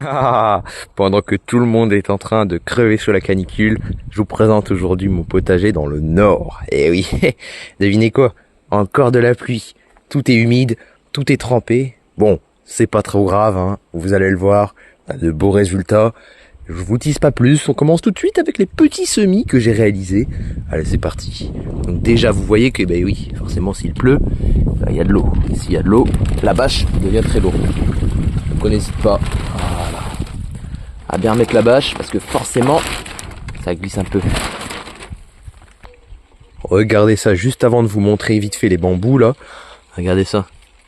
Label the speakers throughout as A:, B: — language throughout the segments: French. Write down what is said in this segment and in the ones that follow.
A: Ah, pendant que tout le monde est en train de crever sous la canicule, je vous présente aujourd'hui mon potager dans le nord. Eh oui, devinez quoi? Encore de la pluie. Tout est humide, tout est trempé. Bon, c'est pas trop grave, hein. Vous allez le voir, on a de beaux résultats. Je vous tease pas plus, on commence tout de suite avec les petits semis que j'ai réalisés. Allez, c'est parti. Donc déjà, vous voyez que, ben oui, forcément s'il pleut, il y a de l'eau. S'il y a de l'eau, la bâche devient très lourde. Donc on n'hésite pas à bien remettre la bâche parce que forcément ça glisse un peu. Regardez ça juste avant de vous montrer vite fait les bambous là. Regardez ça,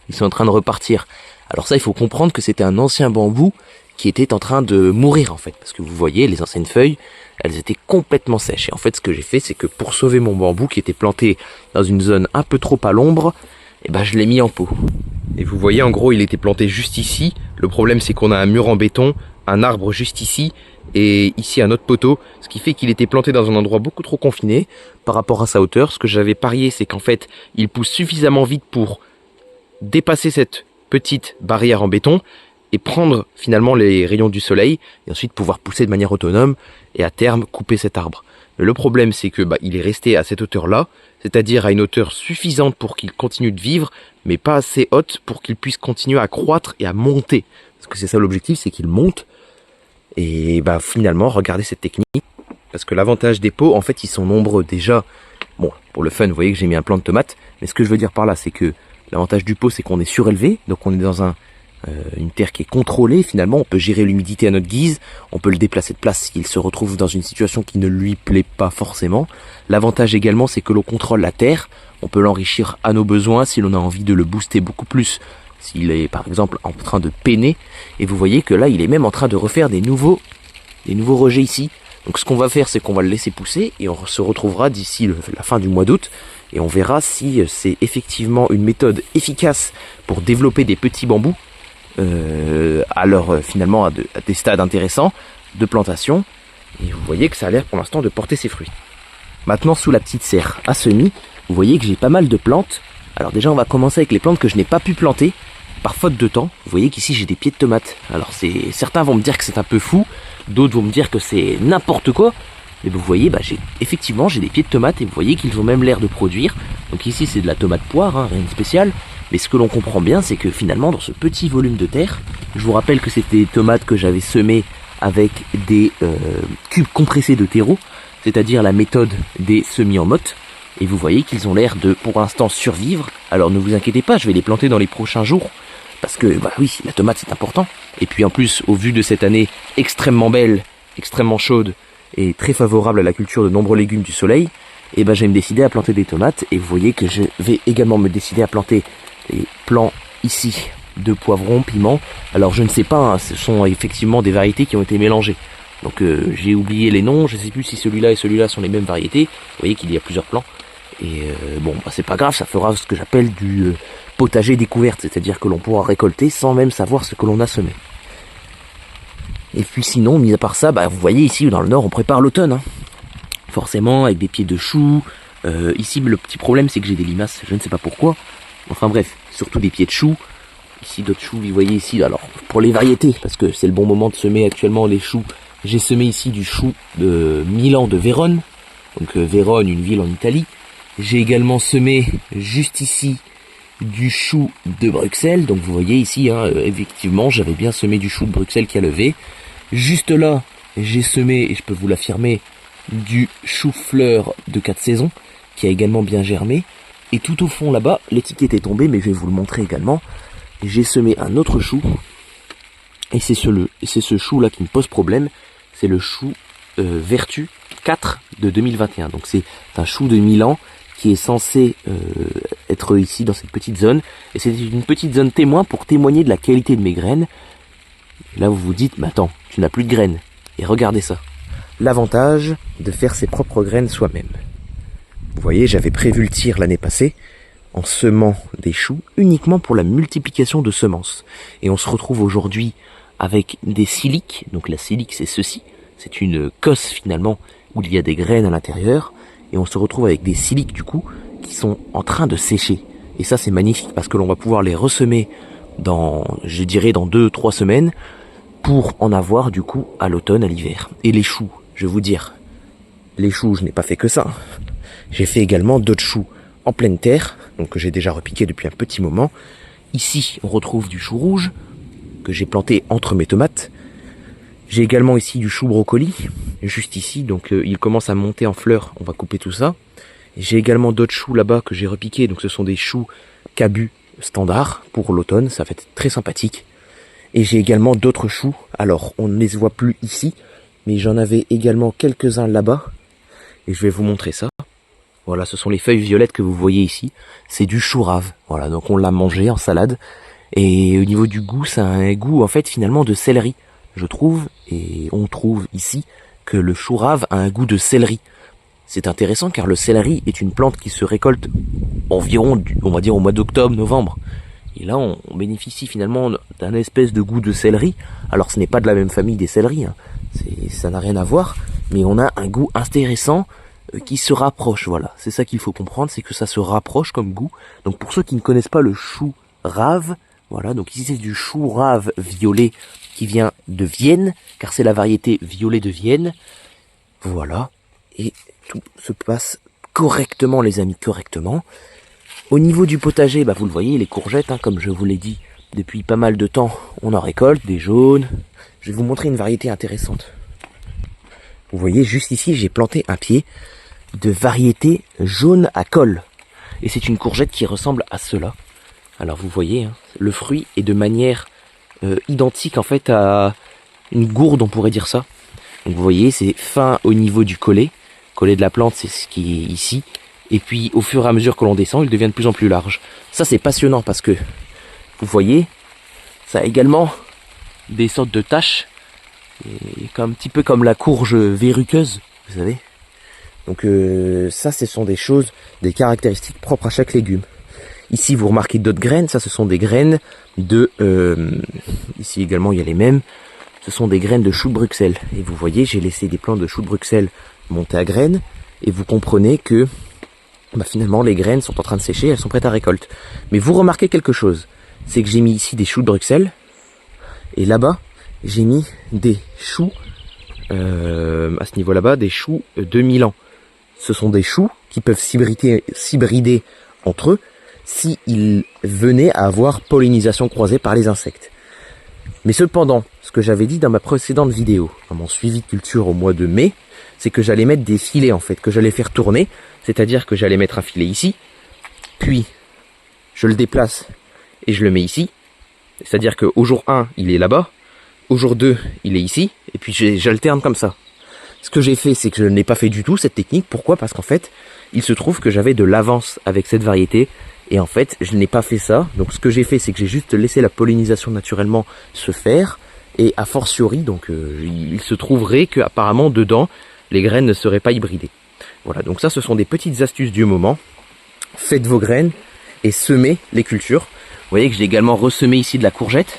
A: ils sont en train de repartir. Alors ça, il faut comprendre que c'était un ancien bambou qui était en train de mourir en fait, parce que vous voyez les anciennes feuilles, elles étaient complètement sèches. Et en fait, ce que j'ai fait, c'est que pour sauver mon bambou qui était planté dans une zone un peu trop à l'ombre, et ben je l'ai mis en pot. Et vous voyez, en gros, il était planté juste ici. Le problème, c'est qu'on a un mur en béton, un arbre juste ici, et ici un autre poteau, ce qui fait qu'il était planté dans un endroit beaucoup trop confiné par rapport à sa hauteur. Ce que j'avais parié, c'est qu'en fait, il pousse suffisamment vite pour dépasser cette petite barrière en béton et prendre finalement les rayons du soleil et ensuite pouvoir pousser de manière autonome et à terme couper cet arbre. Mais le problème, c'est que il est resté à cette hauteur-là, c'est-à-dire à une hauteur suffisante pour qu'il continue de vivre, mais pas assez haute pour qu'il puisse continuer à croître et à monter. Parce que c'est ça l'objectif, c'est qu'il monte. Et finalement, regardez cette technique. Parce que l'avantage des pots, en fait, ils sont nombreux. Déjà, bon, pour le fun, vous voyez que j'ai mis un plant de tomates. Mais ce que je veux dire par là, c'est que l'avantage du pot, c'est qu'on est surélevé. Donc on est dans une terre qui est contrôlée. Finalement, on peut gérer l'humidité à notre guise. On peut le déplacer de place s'il se retrouve dans une situation qui ne lui plaît pas forcément. L'avantage également, c'est que l'on contrôle la terre. On peut l'enrichir à nos besoins si l'on a envie de le booster beaucoup plus. S'il est par exemple en train de peiner. Et vous voyez que là, il est même en train de refaire des nouveaux rejets ici. Donc ce qu'on va faire, c'est qu'on va le laisser pousser et on se retrouvera d'ici la fin du mois d'août et on verra si c'est effectivement une méthode efficace pour développer des petits bambous finalement à des stades intéressants de plantation. Et vous voyez que ça a l'air pour l'instant de porter ses fruits. Maintenant, sous la petite serre à semis, vous voyez que j'ai pas mal de plantes. Alors déjà, on va commencer avec les plantes que je n'ai pas pu planter par faute de temps. Vous voyez qu'ici j'ai des pieds de tomates. Alors certains vont me dire que c'est un peu fou, d'autres vont me dire que c'est n'importe quoi. Mais vous voyez, effectivement j'ai des pieds de tomates et vous voyez qu'ils ont même l'air de produire. Donc ici c'est de la tomate poire, hein, rien de spécial. Mais ce que l'on comprend bien, c'est que finalement dans ce petit volume de terre, je vous rappelle que c'était des tomates que j'avais semées avec des cubes compressés de terreau, c'est-à-dire la méthode des semis en motte. Et vous voyez qu'ils ont l'air de, pour l'instant, survivre. Alors ne vous inquiétez pas, je vais les planter dans les prochains jours. Parce que, oui, la tomate c'est important. Et puis en plus, au vu de cette année extrêmement belle, extrêmement chaude, et très favorable à la culture de nombreux légumes du soleil, je vais me décider à planter des tomates. Et vous voyez que je vais également me décider à planter des plants ici de poivrons, piments. Alors je ne sais pas, hein, ce sont effectivement des variétés qui ont été mélangées. Donc j'ai oublié les noms, je ne sais plus si celui-là et celui-là sont les mêmes variétés. Vous voyez qu'il y a plusieurs plants. Et c'est pas grave, ça fera ce que j'appelle du potager découverte, c'est-à-dire que l'on pourra récolter sans même savoir ce que l'on a semé. Et puis sinon, mis à part ça, vous voyez ici dans le nord, on prépare l'automne, hein. Forcément, avec des pieds de choux. Ici, le petit problème, c'est que j'ai des limaces, je ne sais pas pourquoi. Enfin bref, surtout des pieds de choux. Ici, d'autres choux, vous voyez ici, alors, pour les variétés, parce que c'est le bon moment de semer actuellement les choux. J'ai semé ici du chou de Milan de Vérone. Donc Vérone, une ville en Italie. J'ai également semé juste ici du chou de Bruxelles. Donc vous voyez ici, effectivement, j'avais bien semé du chou de Bruxelles qui a levé. Juste là, j'ai semé, et je peux vous l'affirmer, du chou-fleur de 4 saisons qui a également bien germé. Et tout au fond là-bas, l'étiquette est tombée, mais je vais vous le montrer également. J'ai semé un autre chou. Et c'est ce chou-là qui me pose problème. C'est le chou Vertu 4 de 2021. Donc c'est un chou de Milan qui est censé être ici dans cette petite zone. Et c'est une petite zone témoin pour témoigner de la qualité de mes graines. Et là vous vous dites, mais attends, tu n'as plus de graines. Et regardez ça. L'avantage de faire ses propres graines soi-même. Vous voyez, j'avais prévu le tir l'année passée en semant des choux uniquement pour la multiplication de semences. Et on se retrouve aujourd'hui avec des siliques. Donc la silique c'est ceci. C'est une cosse finalement où il y a des graines à l'intérieur. Et on se retrouve avec des siliques du coup qui sont en train de sécher. Et ça c'est magnifique parce que l'on va pouvoir les ressemer dans 2-3 semaines pour en avoir du coup à l'automne, à l'hiver. Et les choux, je vais vous dire, les choux, je n'ai pas fait que ça. J'ai fait également d'autres choux en pleine terre, donc que j'ai déjà repiqué depuis un petit moment. Ici, on retrouve du chou rouge, que j'ai planté entre mes tomates. J'ai également ici du chou brocoli, juste ici, donc il commence à monter en fleurs, on va couper tout ça. J'ai également d'autres choux là-bas que j'ai repiqués, donc ce sont des choux cabus standards pour l'automne, ça va être très sympathique. Et j'ai également d'autres choux, alors on ne les voit plus ici, mais j'en avais également quelques-uns là-bas, et je vais vous montrer ça. Voilà, ce sont les feuilles violettes que vous voyez ici, c'est du chou rave, voilà, donc on l'a mangé en salade, et au niveau du goût, ça a un goût en fait finalement de céleri, je trouve, et on trouve ici que le chou rave a un goût de céleri. C'est intéressant car le céleri est une plante qui se récolte environ, on va dire, au mois d'octobre, novembre. Et là, on bénéficie finalement d'un espèce de goût de céleri. Alors, ce n'est pas de la même famille des céleris, hein. Ça n'a rien à voir, mais on a un goût intéressant qui se rapproche. Voilà, c'est ça qu'il faut comprendre, c'est que ça se rapproche comme goût. Donc, pour ceux qui ne connaissent pas le chou rave, voilà, donc ici c'est du chou rave violet qui vient de Vienne, car c'est la variété violet de Vienne. Voilà, et tout se passe correctement, les amis, correctement. Au niveau du potager, bah vous le voyez, les courgettes, hein, comme je vous l'ai dit, depuis pas mal de temps, on en récolte, des jaunes. Je vais vous montrer une variété intéressante. Vous voyez, juste ici, j'ai planté un pied de variété jaune à col. Et c'est une courgette qui ressemble à cela. Alors vous voyez, hein, le fruit est de manière identique en fait à une gourde, on pourrait dire ça. Donc vous voyez, c'est fin au niveau du collet. Collet de la plante, c'est ce qui est ici. Et puis au fur et à mesure que l'on descend, il devient de plus en plus large. Ça c'est passionnant parce que, vous voyez, ça a également des sortes de taches, et un petit peu comme la courge verruqueuse, vous savez. Donc ça, ce sont des choses, des caractéristiques propres à chaque légume. Ici vous remarquez d'autres graines, ça ce sont des graines de... ici également il y a les mêmes, ce sont des graines de chou de Bruxelles. Et vous voyez, j'ai laissé des plants de chou de Bruxelles monter à graines, et vous comprenez que bah finalement les graines sont en train de sécher, elles sont prêtes à récolte. Mais vous remarquez quelque chose, c'est que j'ai mis ici des choux de Bruxelles, et là-bas j'ai mis des choux, à ce niveau là-bas, des choux de Milan. Ce sont des choux qui peuvent s'hybrider entre eux s'ils venaient à avoir pollinisation croisée par les insectes. Mais cependant, ce que j'avais dit dans ma précédente vidéo, dans mon suivi de culture au mois de mai, c'est que j'allais mettre des filets en fait, que j'allais faire tourner, c'est-à-dire que j'allais mettre un filet ici, puis je le déplace et je le mets ici, c'est-à-dire qu'au jour 1, il est là-bas, au jour 2, il est ici, et puis j'alterne comme ça. Ce que j'ai fait, c'est que je n'ai pas fait du tout cette technique. Pourquoi? Parce qu'en fait, il se trouve que j'avais de l'avance avec cette variété, et en fait, je n'ai pas fait ça. Donc ce que j'ai fait, c'est que j'ai juste laissé la pollinisation naturellement se faire, et a fortiori, donc il se trouverait qu'apparemment dedans, les graines ne seraient pas hybridées. Voilà, donc ça, ce sont des petites astuces du moment. Faites vos graines et semez les cultures. Vous voyez que j'ai également ressemé ici de la courgette.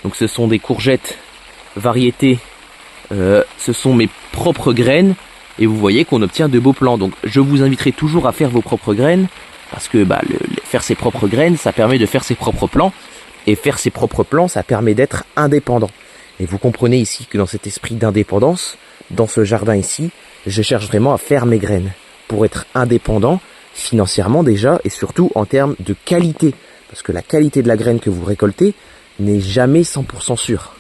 A: Donc ce sont des courgettes variétés, ce sont mes propres graines, et vous voyez qu'on obtient de beaux plants. Donc je vous inviterai toujours à faire vos propres graines, parce que bah, faire ses propres graines, ça permet de faire ses propres plants, et faire ses propres plants, ça permet d'être indépendant. Et vous comprenez ici que dans cet esprit d'indépendance, dans ce jardin ici, je cherche vraiment à faire mes graines, pour être indépendant financièrement déjà, et surtout en termes de qualité, parce que la qualité de la graine que vous récoltez n'est jamais 100% sûre.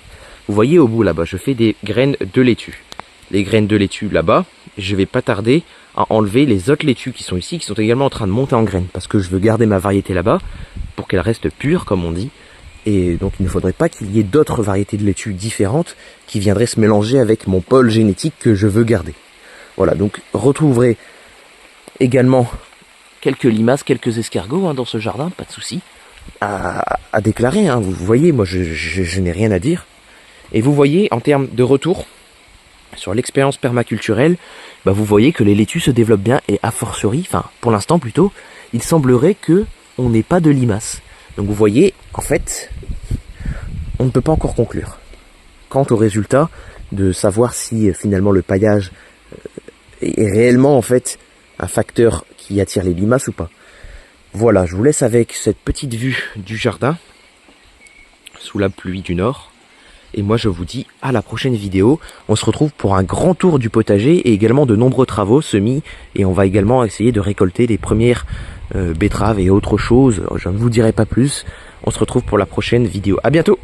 A: Vous voyez au bout là-bas, je fais des graines de laitue. Les graines de laitue là-bas, je vais pas tarder à enlever les autres laitues qui sont ici, qui sont également en train de monter en graines, parce que je veux garder ma variété là-bas, pour qu'elle reste pure, comme on dit. Et donc il ne faudrait pas qu'il y ait d'autres variétés de laitue différentes qui viendraient se mélanger avec mon pôle génétique que je veux garder. Voilà, donc retrouverez également quelques limaces, quelques escargots hein, dans ce jardin, pas de souci à déclarer. Hein. Vous voyez, moi je n'ai rien à dire. Et vous voyez, en termes de retour sur l'expérience permaculturelle, bah vous voyez que les laitues se développent bien, et a fortiori, enfin pour l'instant plutôt, il semblerait que on n'ait pas de limaces. Donc vous voyez, en fait, on ne peut pas encore conclure quant au résultat de savoir si finalement le paillage est réellement en fait un facteur qui attire les limaces ou pas. Voilà, je vous laisse avec cette petite vue du jardin sous la pluie du nord. Et moi je vous dis à la prochaine vidéo. On se retrouve pour un grand tour du potager et également de nombreux travaux semis. Et on va également essayer de récolter les premières betteraves et autres choses. Je ne vous dirai pas plus. On se retrouve pour la prochaine vidéo. À bientôt!